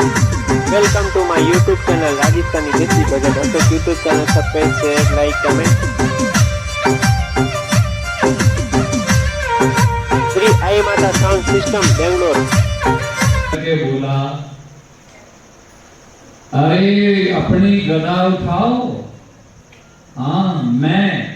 Welcome to my YouTube channel Rajasthani desi bhajan. तो YouTube channel subscribe share like comment. Shri Aai Mata sound system Bangalore के बोला, अरे अपनी गदा उठाओ। हाँ, मैं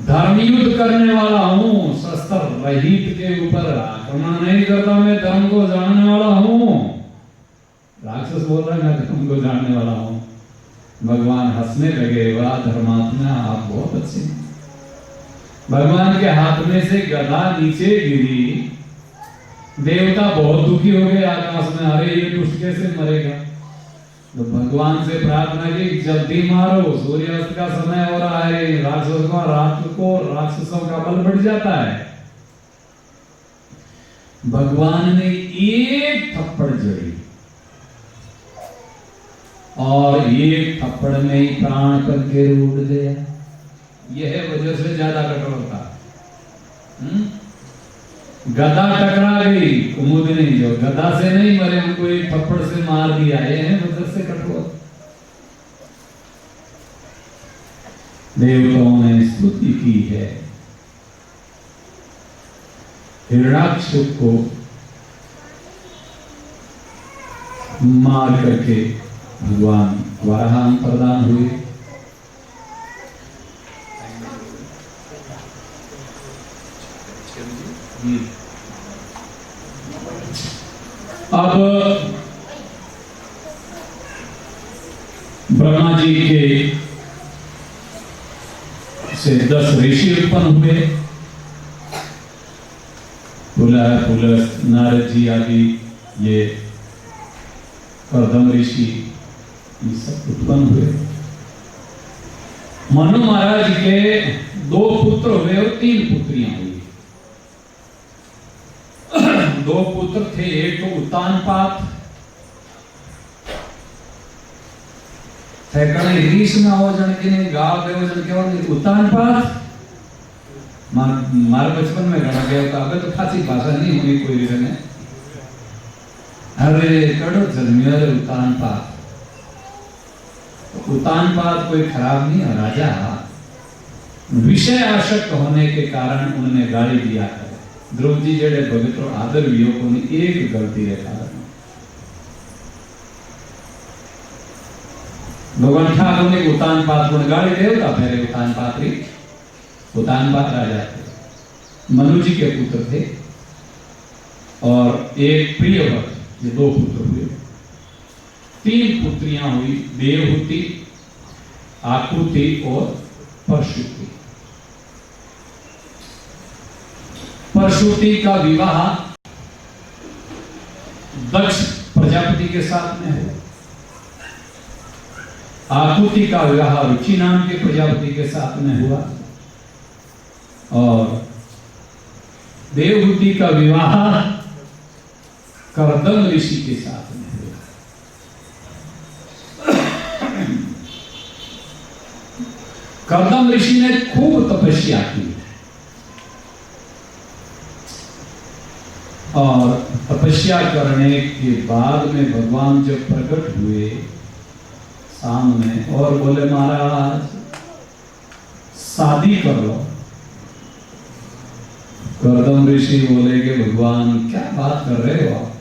धर्म युद्ध करने वाला हूँ, शस्त्र रहित के ऊपर आक्रमण नहीं करता, मैं धर्म को जानने वाला हूँ। राक्षस बोल रहा है मैं धर्म को जानने वाला हूँ। भगवान हंसने लगे, वाह धर्मात्मा आप बहुत अच्छे हैं। भगवान के हाथ में से गदा नीचे गिरी, देवता बहुत दुखी हो गए आकाश में, अरे ये दुष्ट कैसे मरेगा। तो भगवान से प्रार्थना की, जल्दी मारो, सूर्यास्त का समय हो रहा है, राक्षसों का रात को राक्षसों का बल बढ़ जाता है। भगवान ने एक थप्पड़ जड़ी और एक थप्पड़ में ही प्राण करके उड़ गया। यह वजह से ज्यादा कठोरता। गदा टकरा गई, कुमुदनी जो गदा से नहीं मरे, उनको एक थप्पड़ से मार दिया, ये है वजह से कठोर। देवताओं ने स्तुति की है, हिरण्याक्ष को मार करके भगवान वराह प्रदान हुए। अब ब्रह्मा जी के से 10 ऋषि उत्पन्न हुए, पुलस, नारद जी आदि, ये कर्दम ऋषि, ये सब उत्पन्न हुए। मनु महाराज के 2 पुत्र हुए और 3 पुत्रियां हुई। 2 पुत्र थे, एक तो उत्तानपाद, सैकड़े रीस में हो जन के ने गांव देव जन के और उत्तानपाद मार बचपन में गढ़ा गया था। अबे तो खासी भाषा नहीं हुई कोई रीजन है। अरे कड़ो जन्मिया उत्तानपाद। तो उत्तानपाद कोई खराब नहीं है, राजा विषय आसक्त होने के कारण उन्होंने गाली दिया है। ध्रुव जी जेडे भगत और आदर वियोगों ने एक गलती रखा। भगवान ठाकुर ने उत्तानपाद को गाली देवता पहले उत्तानपाद राजा थे, मनु जी के पुत्र थे, और एक प्रियव्रत, ये 2 पुत्र हुए। 3 पुत्रियां हुई, देवहूति, आकृति और परशुति। परशुति का विवाह दक्ष प्रजापति के साथ में है। आकृति का विवाह रुचि नाम के प्रजापति के साथ में हुआ, और देवहूति का विवाह कर्दम ऋषि के साथ में हुआ। कर्दम ऋषि ने खूब तपस्या की, और तपस्या करने के बाद में भगवान जब प्रकट हुए सामने और बोले, महाराज शादी कर लो। कर्दम ऋषि बोले कि भगवान क्या बात कर रहे हो आप,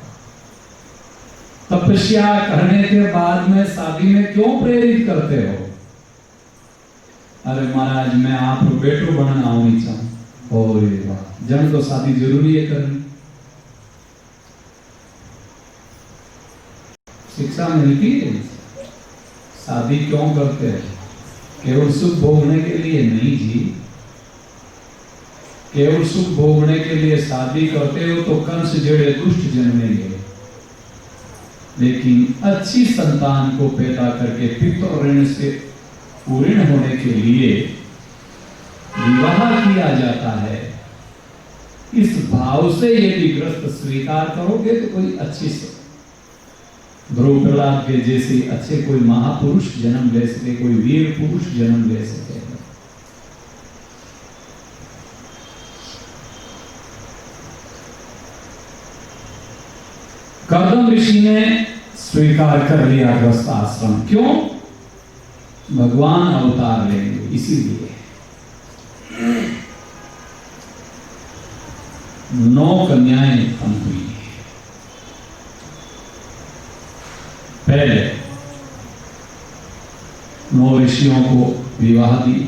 तपस्या करने के बाद में शादी में क्यों प्रेरित करते हो। अरे महाराज मैं आप बेटो बनना होनी चाहूं। और जन तो शादी जरूरी है करनी, शिक्षा मिलती है। शादी क्यों करते हैं, केवल सुख भोगने के लिए नहीं जी। केवल सुख भोगने के लिए शादी करते हो तो कंस जड़े दुष्ट जन्मेंगे, लेकिन अच्छी संतान को पैदा करके पितृ ऋण से पूर्ण होने के लिए विवाह किया जाता है। इस भाव से यदि ग्रस्त स्वीकार करोगे तो कोई अच्छी ध्रुव प्रहलाद के जैसे अच्छे कोई महापुरुष जन्म ले सके, कोई वीर पुरुष जन्म ले सके। कर्दम ऋषि ने स्वीकार कर लिया गृहस्थ आश्रम। क्यों? भगवान अवतार लेंगे इसीलिए। 9 कन्याएं उत्पन्न हुई। पहले 9 ऋषियों को विवाह दी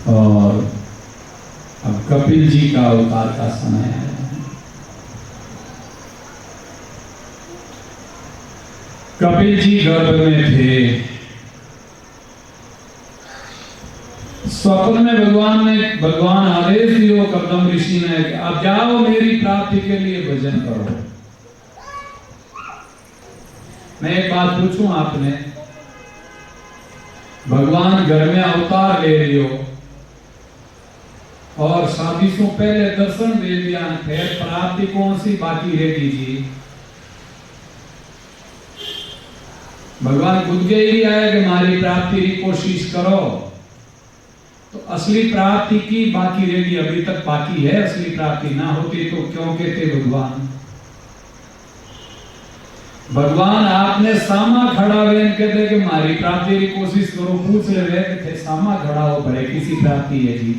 और अब कपिल जी का अवतार का समय है। कपिल जी गर्भ में थे। स्वप्न में भगवान आदेश दियो कर्दम ऋषि ने, अब जाओ मेरी प्राप्ति के लिए भजन करो। मैं एक बात पूछूं आपने, भगवान घर में अवतार ले लियो और शादी से पहले दर्शन दे दिया, फिर प्राप्ति कौन सी बाकी रहेगी जी? भगवान खुद के ही आए कि हमारी प्राप्ति की कोशिश करो, तो असली प्राप्ति की बाकी रहेगी। अभी तक बाकी है, असली प्राप्ति ना होती तो क्यों कहते भगवान? भगवान आपने सामा खड़ा हुए कहते कि हमारी प्राप्ति की कोशिश करो, पूछ रहे थे सामा खड़ा हो पड़े किसी प्राप्ति है जी?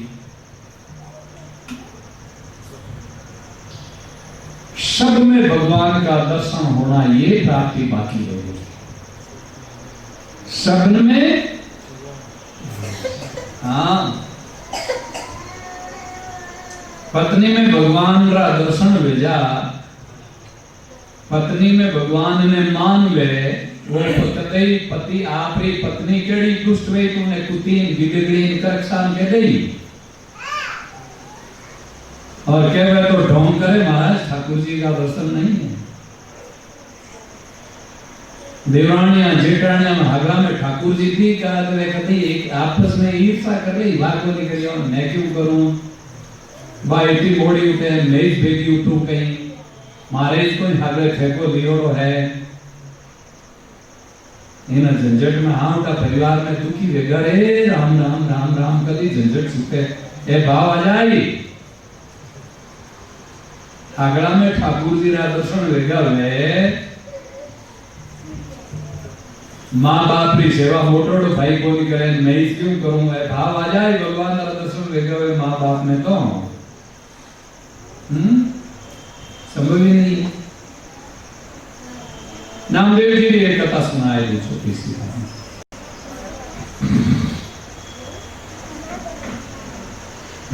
शब्द में भगवान का दर्शन होना, ये प्राप्ति बाकी रहेगी। शब्द में हाँ, पत्नी में भगवान का दर्शन भेजा, पत्नी में भगवान ने मान ले, वो पति आपरी पत्नी केड़ी दुष्ट वे तूने कुतीन बिगड़ीन करक्षान के दई और कहे तो ढोंग करे महाराज ठाकुर जी का दर्शन नहीं है। देवानिया जेठानिया हागरा में ठाकुर जी थी क्या कभी एक आपस में ईर्षा कर रही, भागो निकली और मैं क्यों करूं भाई इतनी बॉडी उठे मैं इस बेटी उठू कहीं मारे इसको हागरे फेंको दियोड़ो है इन झंझट में हाँ उठा परिवार में दुखी वेगा रे राम राम राम राम कभी झंझट छूटे ए भाव आ जाए हागड़ा में ठाकुर जी रा दर्शन वेगा वे माँ बाप की सेवा मोटोड़ भाई को नहीं करे मैं इस क्यों करूं है भाव आ जाए भगवान का दर्शन लेके हुए माँ बाप में तो समझ ही नहीं। नामदेव जी ने एक कथा सुनाई थी छोटी सी।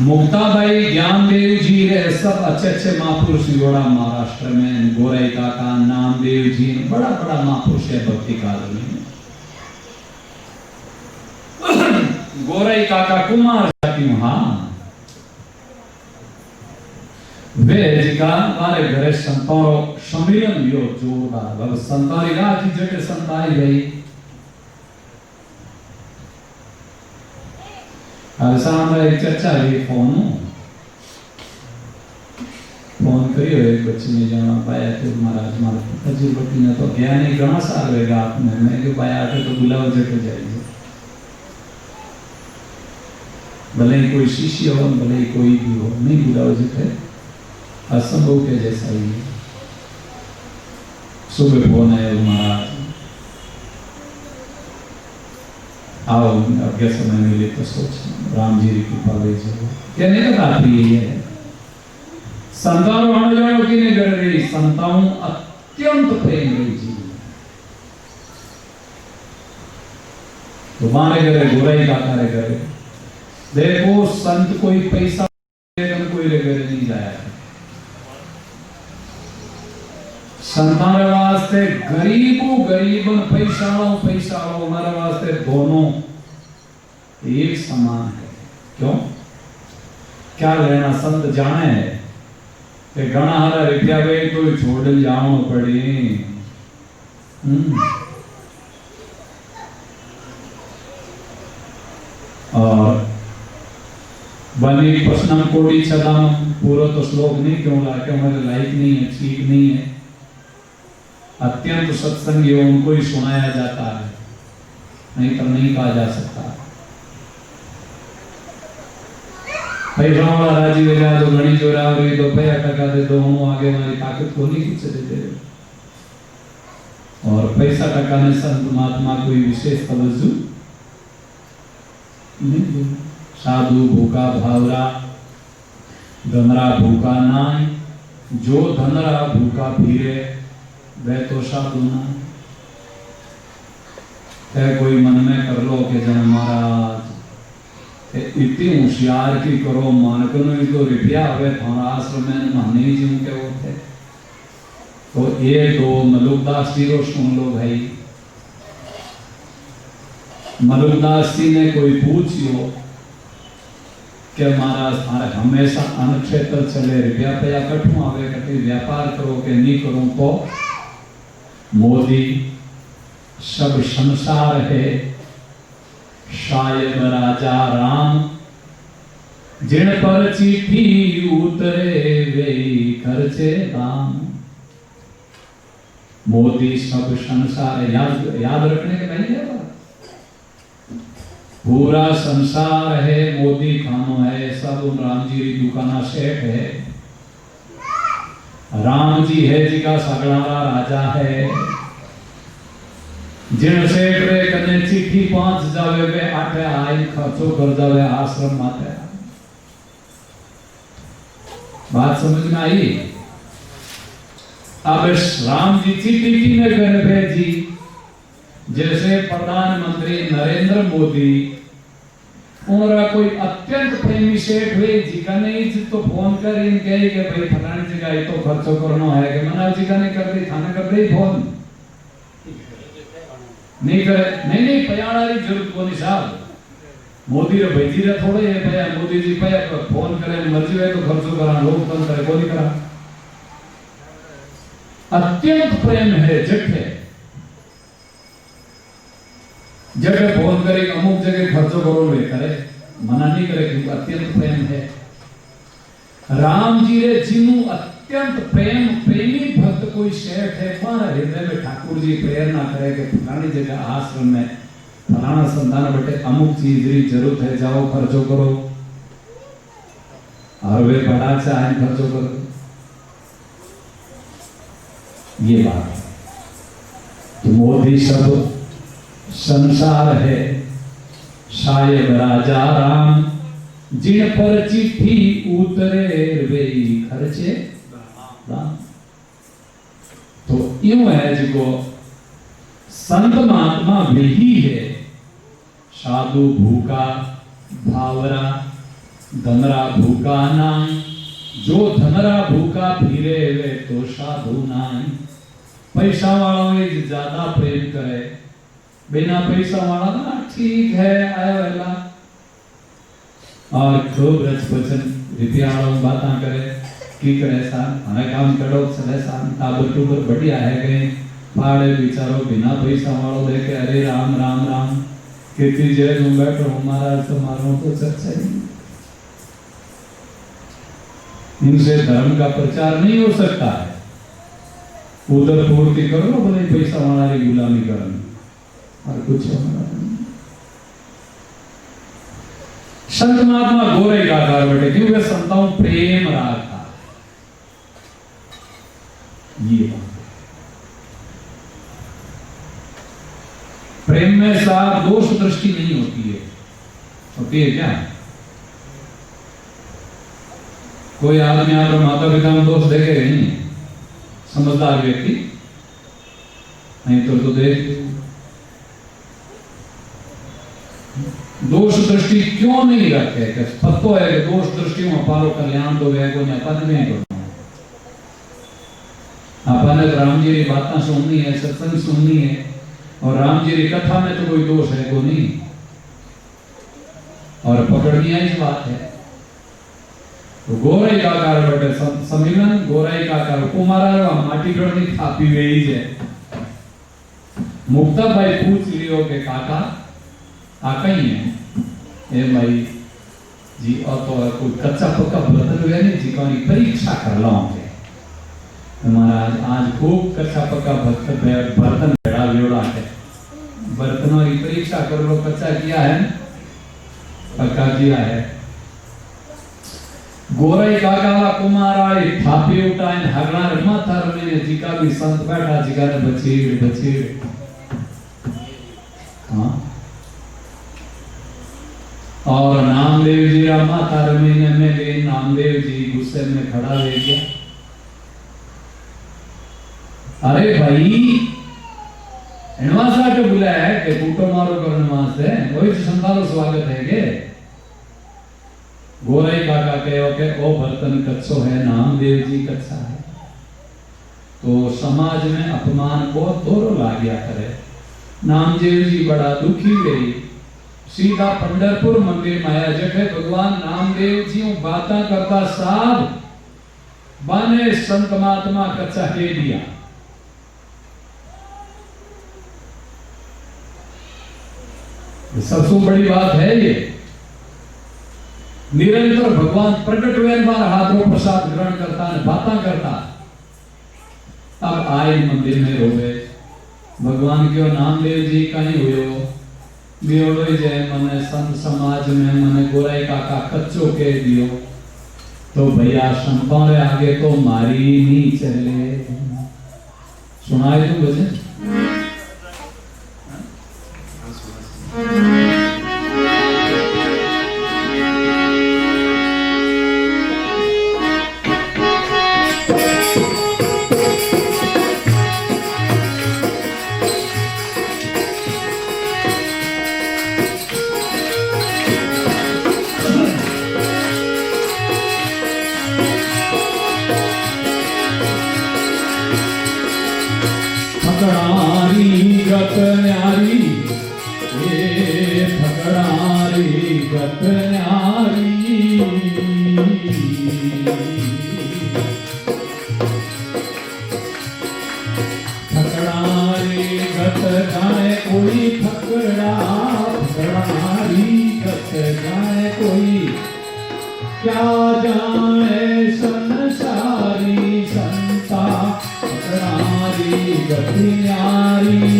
मुक्ताबाई ज्ञानदेव जी रे सब अच्छे अच्छे महापुरुष जोड़ा महाराष्ट्र में गोरई काका नामदेव जी बड़ा बड़ा महापुरुष है भक्ति काल में। गोरई काका कुमार जाति हाँ वे जिका हमारे घरे संतारो सम्मिलन लियो जोरदार अब संतारी राखी जगह संताई गई सामने एक चर्चा हुई फोन करियो एक बच्चे ने जाना पाया तो महाराज मारा पिताजी बटी ने तो गया नहीं घना साल रहेगा आपने मैं कि पाया आके तो बुलाओ जट जाएगी भले ही कोई शिष्य हो भले ही कोई भी हो नहीं बुलाओ जटे असंभव के जैसा ही है। सुबह फोन आया महाराज आओ अज्ञा समय मिले तो सोच राम जी की कृपा ले जाओ कहने का तात्पर्य ये है संतानों आने जानो की नहीं कर रही संताओं अत्यंत प्रेम रही जी तुम्हारे घरे गोराई काका रे घरे देखो संत कोई पैसा कोई रे घरे नहीं जाया संतान वास्ते गरीबों गरीबन पैसाओं हमारे वास्ते दोनों एक समान है। क्यों क्या लेना संत जाने है कि घना हरा रुपया गई तो छोड़ जाओ पड़ी और बनी प्रश्नम कोड़ी छदाम पूरा तो श्लोक नहीं क्यों ला के हमारे लाइक नहीं है ठीक नहीं है अत्यंत सत्संगी उनको ही सुनाया जाता है नहीं तो नहीं कहा जा सकता। पैसा वाला राजी हो जाए तो घनी चोरा रही तो पैसा टका दे दो हम आगे हमारी ताकत को नहीं कुछ देते। और पैसा टका ने संत महात्मा कोई विशेष तवज्जो नहीं। साधु भूखा भावरा धनरा भूखा नाई, जो धनरा भूखा फिरे वह तो साधु ना। कोई मन में कर लो कि जन महाराज इतनी होशियार की करो मानक तो रुपया हुए थाना आश्रम में माने ही जीव के वो थे। तो एक दो मलुकदास जी को सुन लो भाई। मलुकदास जी ने कोई पूछियो कि महाराज थारे हमेशा अन्न क्षेत्र चले रुपया पैया कठू आवे कटी व्यापार करो के नहीं करो तो मोदी सब संसार है शायद राजा राम, जिन पर चिट्ठी उतरे वे खर्चे दाम। मोदी सब संसार याद रखने के नहीं है। पूरा संसार है मोदी खानो है, सब राम जी की दुकाना सेठ है। राम जी है जी का सगड़ा राजा है। जिन सेठ रे कने चिट्ठी पहुंच जावे वे आटे आई खर्चो कर जावे आश्रम माते। बात समझ में आई? अब राम जी चिट्ठी किने घर भेजी? जैसे प्रधानमंत्री नरेंद्र मोदी और कोई अत्यंत प्रेमी सेठ हुए जिका नहीं तो फोन कर इन कहे कि भाई फलानी जगह तो खर्चो करना है कि मना जिका नहीं कर दी थाना कर दे फोन नहीं करे। नहीं पयाड़ा री जरूरत को नहीं साहब। मोदी रे भेजी रे थोड़े है पया मोदी जी पया फोन करे मर्जी है तो खर्चो करा लोग कम करे कोई करा। अत्यंत प्रेम है जट है जगह फोन करे अमुक जगह खर्चो करो वे करे मना नहीं करे क्योंकि अत्यंत प्रेम है। राम जी रे जिनु अत्यंत प्रेम प्रेमी भक्त कोई सेठ है मारा हृदय में ठाकुर जी प्रेरणा करे कि फलानी जगह आश्रम में फलाना संतान बटे अमुक चीज की जरूरत है जाओ खर्चो करो और वे बड़ा चाहे खर्चो करो। ये बात तो मोदी सब संसार है शायद राजा राम, जिन पर चिट्ठी उतरे वे खर्चे दाम। तो यूं है जिको संत महात्मा वही है। साधु भूखा भावरा धनरा भूखा नाई, जो धनरा भूखा फिरे वे तो साधु नाई। पैसा वालों ज्यादा प्रेम करे, बिना पैसा वाला ना ठीक है आया वाला और खूब रच बचन रुपया वालों बातें करे की करे सान हमें काम करो चले सान ताबर टूबर बढ़िया है गए फाड़े बिचारो बिना पैसा वालों देखे अरे राम राम राम कितनी जय में बैठो हमारा तो मारो तो चर्चा ही। इनसे धर्म का प्रचार नहीं हो सकता है। उधर पूर्ति करो ना भले पैसा वाला की गुलामी करनी और कुछ संत महात्मा गोरे का आकार बटे क्यों वे संताओं प्रेम राग था। ये प्रेम में साफ दोष दृष्टि नहीं होती है। होती है क्या? कोई आदमी आप माता पिता में दोष देखेगा नहीं, समझदार व्यक्ति नहीं तो देख दोष दृष्टि क्यों नहीं रखे? पतो है कि दोष दृष्टि में पारो कल्याण तो वे को नहीं अपन नहीं करना। अपन ने राम जी की बातें सुननी है, सत्संग सुननी है और राम जी की कथा में तो कोई दोष है को नहीं और पकड़नी है इस बात है। तो गोराई का कार बटे सम्मिलन गोराई का कार कुमारा माटी गढ़नी थापी गई है। मुक्ता भाई पूछ लियो के काका काका ही है ए भाई जी और तो कोई कच्चा पक्का बर्तन हुआ नहीं जी कौन परीक्षा कर लो महाराज आज खूब कच्चा पक्का बर्तन बेड़ा जोड़ा है बर्तनों की परीक्षा कर लो कच्चा किया है पक्का किया है गोरई काका कुमाराई थापी उठाइन हगड़ा माथा रमे जीका भी संत बैठा जीका ने बचीड़ बचीड़ हाँ और नामदेव जी रा माथा रमे में गए नामदेव जी गुस्से में खड़ा रह गया। अरे भाई इनवासा के बुलाया है कि बूटो मारो करने वास्ते वही संतालो स्वागत है के गोरई काका कहो के ओ बर्तन कच्चो है नामदेव जी कच्चा है तो समाज में अपमान को तोरो लाग्या करे। नामदेव जी बड़ा दुखी गई सीधा पंढरपुर मंदिर में आया जखे भगवान नामदेव जी बातें करता साहब बाने संत महात्मा कच्चा कह दिया। सबसे बड़ी बात है ये निरंतर भगवान प्रकट हुए बार हाथों प्रसाद ग्रहण करता है बाता करता तब आए मंदिर में रोवे भगवान क्यों नामदेव जी कहीं हुए बियोड़ो जय मने संत समाज में मने गोराई काका कच्चो के दियो तो भैया संतों रे आगे तो मारी नहीं चले। सुनाए तुम भजन फकड़ारी गत न्यारी ए फकड़ारी गत न्यारी फकड़ारी गत जाए कोई फकड़ा फकड़ारी गत जाए कोई क्या जाने संसारी संता फकड़ारी गति न्यारी।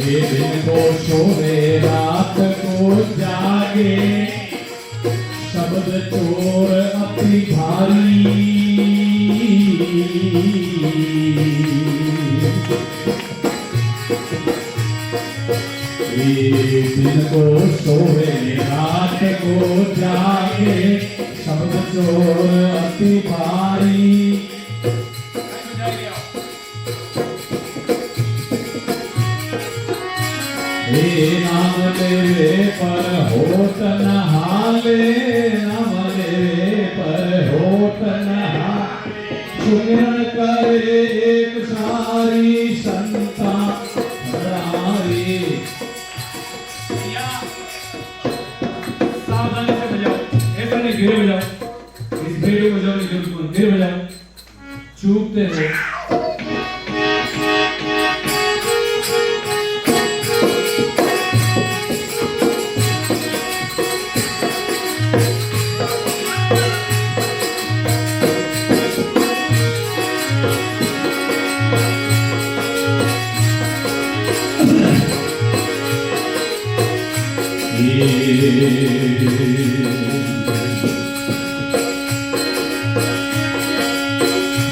दिन को सोवे रात को जागे शब्द चोर अपनी भारी दिन को सोवे रात को जागे शब्द चोर अति भारी। नाम लेवे पर होत न हाले नाम लेवे पर होत न हाले सुमिरन करे एक सारी संता फकड़ारी। सावधानी से बजाओ ऐसा नहीं धीरे बजाओ इस धीरे बजाओ नहीं धीरे बजाओ चूकते हो।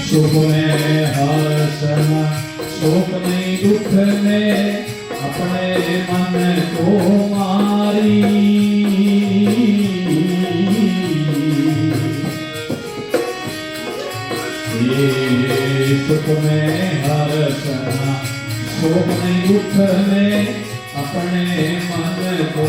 सुख में हर्षण शोक में दुख में अपने मन को मारी। ये सुख में हर्षण शोक में दुख में अपने मन को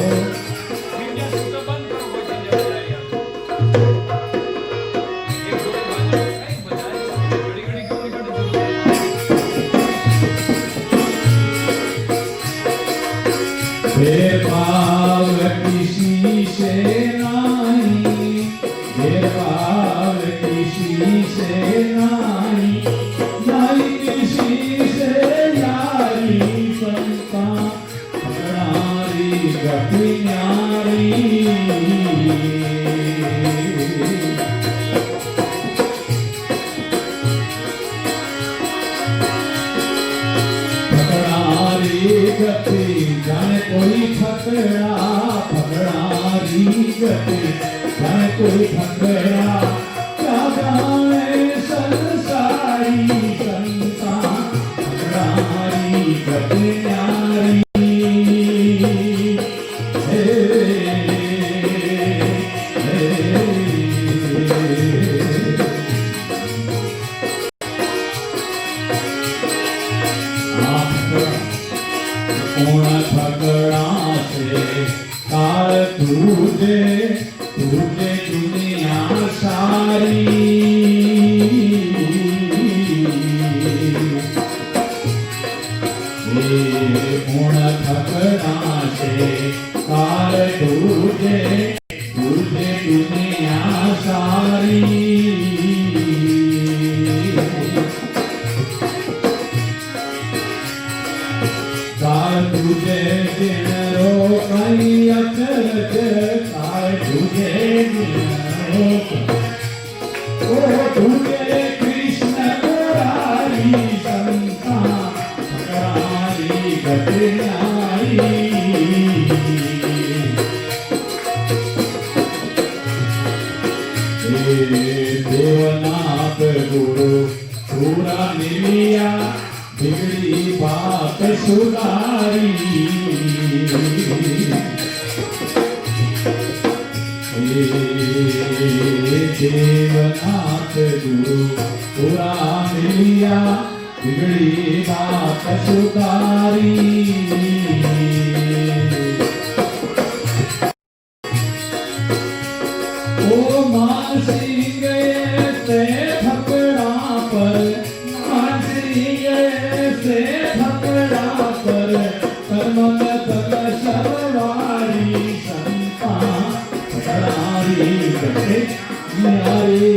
भाव किसी से नहीं भाव किसी से नहीं नहीं किसी से यारी संता फकड़ारी गति न्यारी। गति जाने कोई फकड़ा फकड़ारी गति जाने कोई फकड़ा क्या जाने संसारी संता फकड़ारी गति न्यारी तुझे तुझे दुनिया सारी गुण थकना से काल तुझे तुझे दुनिया सारी काल तुझे दिन रो कई अचरज काल तुझे दिन रो ओ तुझे कृष्ण मुरारी संता फकड़ारी गति न्यारी देवनाथ गुरु पूरा मिलिया बिगड़ी बात सुधारी देवनाथ गुरु पूरा मिलिया बिगड़ी बात सुधारी ओ मानसी गए से फकड़ा पर मानसी गए से फकड़ा पर कर्म तक शरवारी संता फकड़ारी गति न्यारी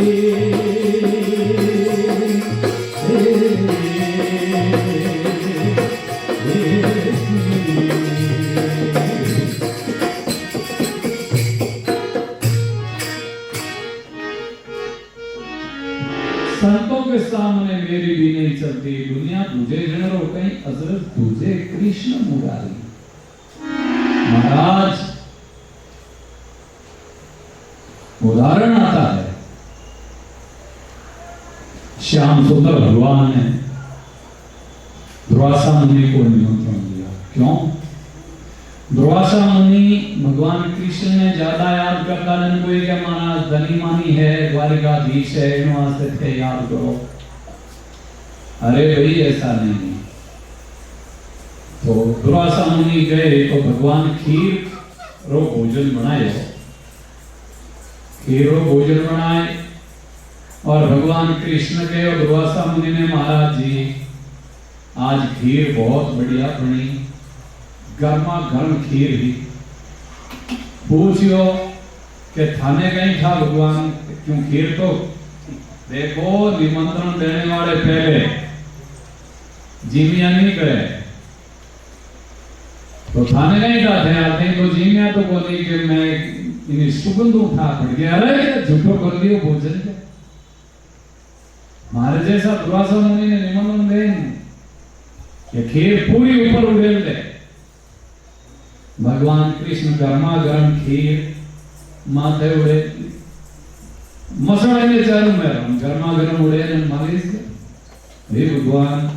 संतों के सामने मेरी भी नहीं चलती दुनिया तुझे जनरो कहीं हजरत तुझे कृष्ण मुरारी महाराज उदाहरण आता है श्याम सुंदर भगवान ने दुर्वासा मुनि को निमंत्रण दिया क्यों दुर्वासा मुनि भगवान कृष्ण ने ज्यादा याद करता नहीं कोई क्या महाराज धनी मानी है द्वारिकाधीश है इन वास्ते थे याद करो अरे भाई ऐसा नहीं तो दुर्वासा मुनि गए तो भगवान खीर रो भोजन बनाए खीर रो भोजन बनाए और भगवान कृष्ण के और दुर्वासा मुनि ने महाराज जी आज खीर बहुत बढ़िया बनी गर्मा गर्म खीर ही पूछियो कि थाने कहीं था भगवान क्यों खीर तो देखो निमंत्रण देने वाले पहले जीमिया नहीं करे तो थाने कहीं था थे आते हैं तो जीमिया तो बोली कि मैं इन्हें सुगंध उठा पड़ गया अरे झूठो कर लियो भोजन के हमारे जैसा दुर्वासा मुनि ने निमंत्रण दे खीर पूरी ऊपर उड़ेल दे भगवान कृष्ण गर्मा गर्म खीर माथे उड़े मसड़ा ने चालू में गर्मा गर्म उड़े ने मालिश हे भगवान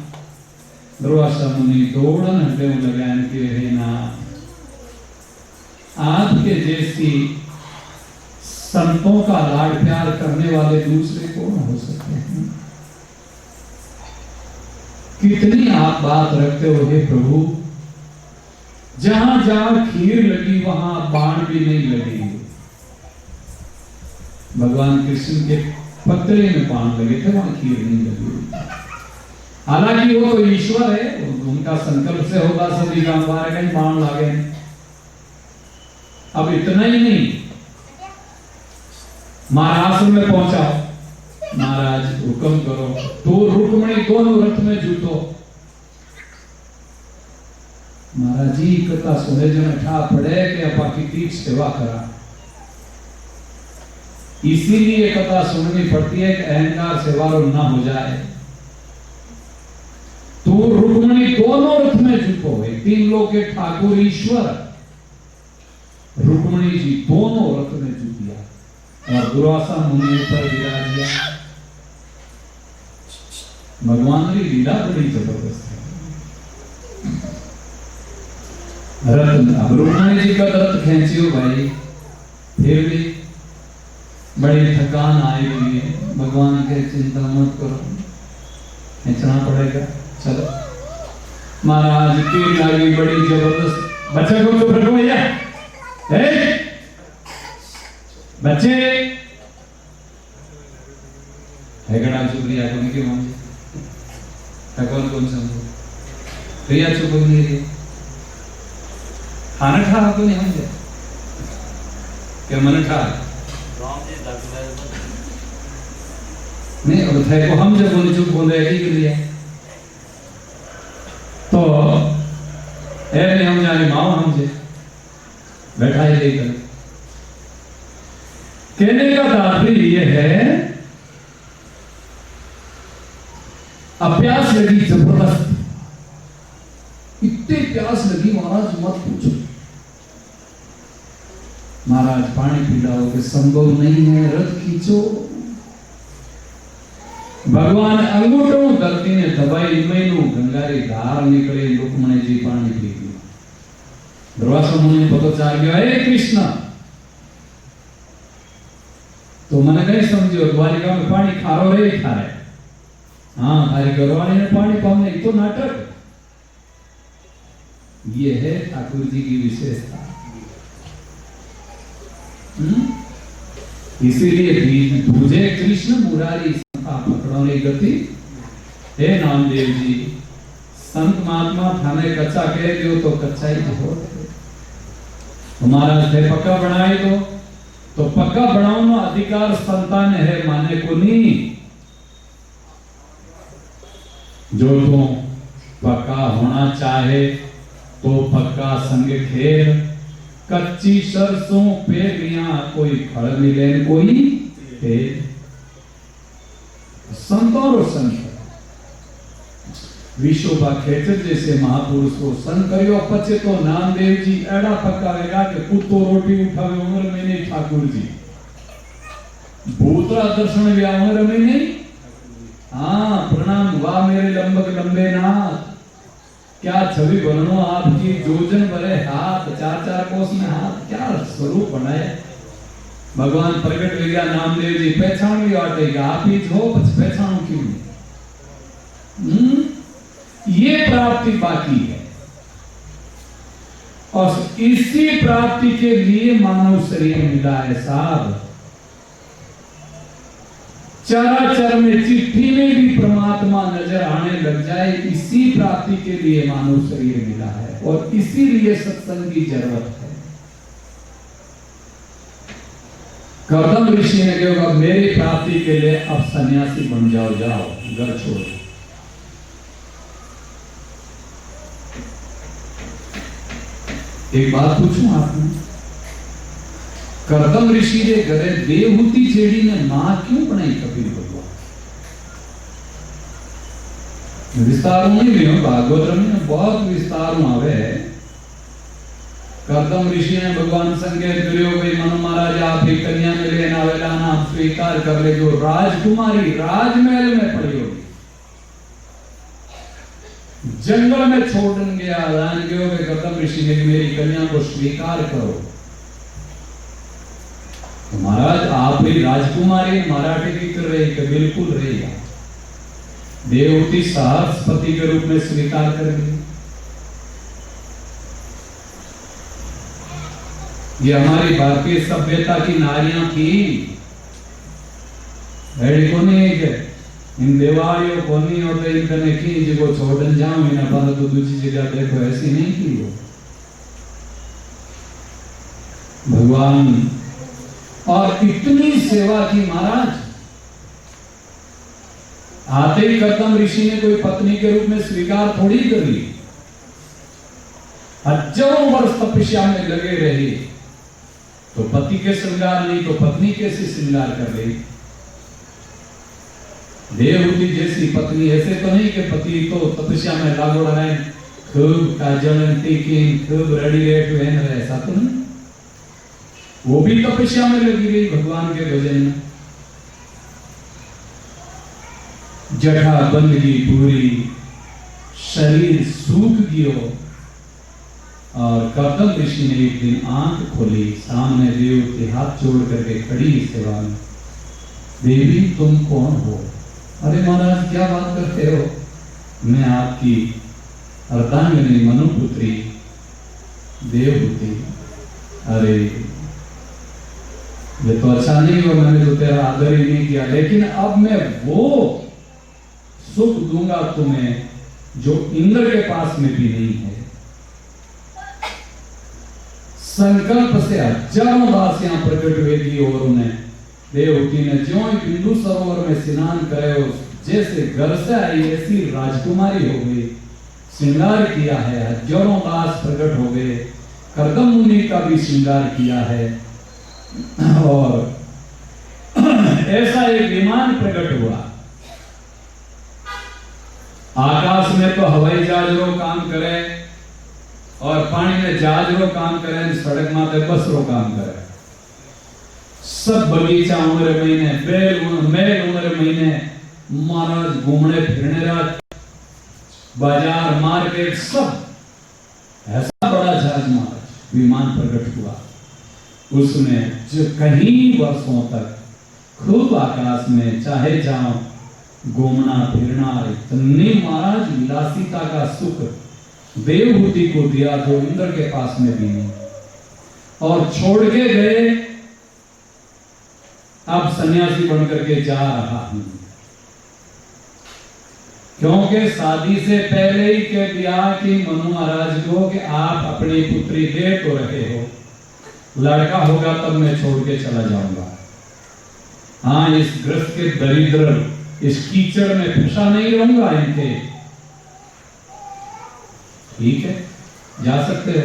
दुर्वासा मुनि दौड़न हटे लगान के हे ना आपके जैसी संतों का लाड प्यार करने वाले दूसरे कौन हो सकते हैं कितनी आप बात रखते हो हे प्रभु जहां जहां खीर लगी वहां बाण भी नहीं लगेंगे भगवान कृष्ण के पत्रे में बाण लगे थे वहां खीर नहीं लगी हालांकि वो तो ईश्वर है उनका संकल्प से होगा सभी का हमारे कहीं बाण लागे अब इतना ही नहीं महाराज में पहुंचाओ महाराज हुक्म करो तो रुक्मणी दोनों रथ में जुटो महाराज जी कथा सुने जन ठा पड़े कि अपा की सेवा करा इसीलिए कथा सुननी पड़ती है कि अहंकार से वारो ना हो जाए तू रुक्मणी दोनों रथ में झुको है, तीन लोग के ठाकुर ईश्वर रुक्मणी जी दोनों रथ में झुकिया और दुर्वासा मुनि पर विराजिया। भगवान की लीला बड़ी जबरदस्त है। रथ अब रुक्मणी जी का रथ खींचियो भाई, फिर भी बड़ी थकान आई हुई है। भगवान के चिंता मत करो, खींचना पड़ेगा, चलो। महाराज की लागी बड़ी जबरदस्त। बच्चे को चुप रखो भैया, बच्चे हेगड़ा चुप लिया कौन के मांगे कौन कौन समझो भैया चुप नहीं रही खाना खा को नहीं समझे क्या मन खा नहीं। अब थे को हम जब बोले चुप बोले ऐसी के लिए तो ऐसे हम जाने माओ हमसे बैठा ही लेकर। कहने का तात्पर्य यह है, अप्यास लगी जबरदस्त, इतनी प्यास लगी महाराज मत पूछो। महाराज पानी पिलाओ के संभव नहीं है, रथ खींचो। भगवान अंगूठों धरती ने दबाई मैनू गंगारी धार निकले, रुक्मणी जी पानी पी गई। दुर्वासा मुनि पता चाल गया, हे कृष्ण तो मैंने कहीं समझो द्वारिका में पानी खारो रहे खाए। हाँ हमारी घरवाली ने पानी पाने तो नाटक। ये है ठाकुर जी की विशेषता। इसीलिए तुझे कृष्ण मुरारी पकड़ोने गति। हे नामदेव जी, संत महात्मा थाने कच्चा कह दियो तो कच्चा ही हो। तुम्हारा से पक्का बनाए दो तो पक्का बनाओ अधिकार संतान है, माने को नहीं। जो तो पक्का होना चाहे तो पक्का संग खेल, कच्ची सरसों पे लिया कोई फल मिले कोई तेल। संतों और संत विशोभा खेचर जैसे महापुरुष को संग करियो पचे तो नामदेव जी एड़ा पकावेगा कि कुत्तो रोटी उठावे उम्र में नहीं ठाकुर जी, भूतरा दर्शन भी उम्र में नहीं। हाँ प्रणाम वाह मेरे लंबक लंबे नाथ, क्या छवि बनो आपकी, जोजन भरे हाथ, चार चार कोस में हाथ, क्या स्वरूप बनाए। भगवान प्रकट हो गया, नामदेव जी पहचान भी आटेगा, आप ही जो पहचान क्यों नहीं। ये प्राप्ति बाकी है और इसी प्राप्ति के लिए मानव शरीर मिला है साहब। चराचर में चिट्ठी में भी परमात्मा नजर आने लग जाए, इसी प्राप्ति के लिए मानव शरीर मिला है और इसीलिए सत्संग की जरूरत है। कर्दम ऋषि ने कहा मेरी प्राप्ति के लिए अब सन्यासी बन जाओ, जाओ घर छोड़। एक बात पूछूं आपने, कर्दम ऋषि के घरे देवहूति छेड़ी ने मां क्यों बनाई कपिल भगवान? विस्तार नहीं भी भागवत में बहुत विस्तार आवे है। कर्दम ऋषि ने भगवान संगे करियो भाई मनु महाराज आप एक कन्या में लेना वेला नाम स्वीकार कर ले, जो राजकुमारी राजमहल में पड़ी होगी, जंगल में छोड़न गया दान गयो वे कर्दम ऋषि ने मेरी कन्या को स्वीकार करो। तो महाराज आप भी राजकुमारी मराठी की कर रहे कि बिल्कुल रहेगा। देवहूति सहस्पति के रूप में स्वीकार कर ली। ये हमारी भारतीय सभ्यता की नारियां थी, को नहीं इन देवालियों को नहीं होते इनका नहीं जी को छोड़न जाऊं इन्हें पर तो दूसरी जगह देखो, ऐसी नहीं की हो भगवान। और इतनी सेवा की महाराज, आते ही कर्दम ऋषि ने कोई पत्नी के रूप में स्वीकार थोड़ी करी, हजारों वर्ष तपस्या में लगे रहे तो पति के श्रृंगार नहीं तो पत्नी कैसे श्रृंगार कर रही। देवहूति जैसी पत्नी, ऐसे तो नहीं कि पति तो तपस्या में लागू रहे, खूब काजल टीकी, खूब रेडी रेट पहन रहे, ऐसा तो नहीं। वो भी तपस्या में लगी रही भगवान के भजन में। जटा बंदगी पूरी, शरीर सूख गयो, और कर्दम ऋषि ने एक दिन आंख खोली, सामने देवती हाथ जोड़ करके खड़ी सेवा में। देवी तुम कौन हो? अरे महाराज क्या बात करते हो? मैं आपकी अर्धांगिनी मनुपुत्री देवहूति। अरे ये तो अच्छा नहीं हुआ, मैंने तो तेरा आदर ही नहीं किया, लेकिन अब मैं वो सुख दूंगा तुम्हें जो इंद्र के पास में भी नहीं है। संकल्प से हजारों दासियां प्रकट हुएगी और उन्हें देवहूति ने ज्यों ही बिंदु सरोवर में स्नान करे और जैसे घर से आई ऐसी राजकुमारी हो गई, श्रृंगार किया है, हजारों दास प्रकट हो गए, कर्दम मुनि का भी श्रृंगार किया है, और ऐसा एक विमान प्रकट हुआ। आकाश में तो हवाई जहाजों काम करे और पानी में जहाजों काम करे, सड़क माते बसरों काम करे। सब बगीचा उम्र महीने, मेल उम्र महीने महाराज घूमने फिरने रात, बाजार मार्केट सब, ऐसा बड़ा जहाज महाराज विमान प्रकट हुआ। उसमें जो कहीं वर्षों तक खूब आकाश में चाहे जाओ घूमना फिरना, इतनी महाराज विलासिता का सुख देवहूति को दिया जो इंद्र के पास में भी नहीं। और छोड़ के गए, अब सन्यासी बनकर के जा रहा हूं, क्योंकि शादी से पहले ही के ब्याह की मनु महाराज को कि आप अपनी पुत्री दे तो रहे हो, लड़का होगा तब मैं छोड़ के चला जाऊंगा। हाँ, इस ग्रस्त के दरिद्र इस कीचड़ में फंसा नहीं रहूंगा इनके। ठीक है, जा सकते हो।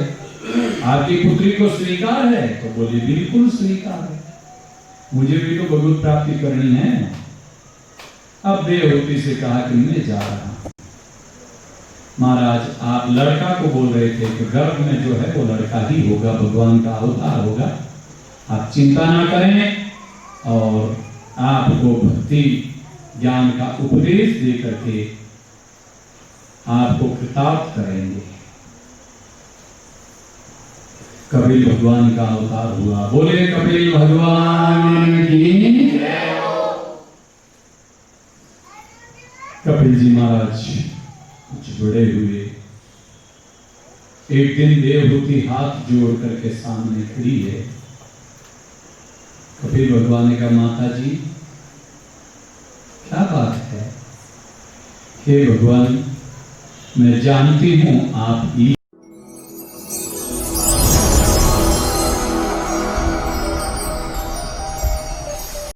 आपकी पुत्री को स्वीकार है? तो बोले बिल्कुल स्वीकार है, मुझे भी तो भगवत प्राप्ति करनी है। अब देवहूति से कहा कि मैं जा रहा हूं। महाराज आप लड़का को बोल रहे थे कि गर्भ में जो है वो लड़का ही होगा, भगवान का अवतार होगा, आप चिंता ना करें, और आपको भक्ति ज्ञान का उपदेश दे करके आपको कृतार्थ करेंगे। कपिल भगवान का अवतार हुआ। बोले कपिल भगवान की। कपिल जी महाराज कुछ बड़े हुए। एक दिन देवहूति हाथ जोड़ करके सामने खड़ी है। कपिल भगवान ने कहा, माता जी क्या बात है? हे भगवान, मैं जानती हूं आप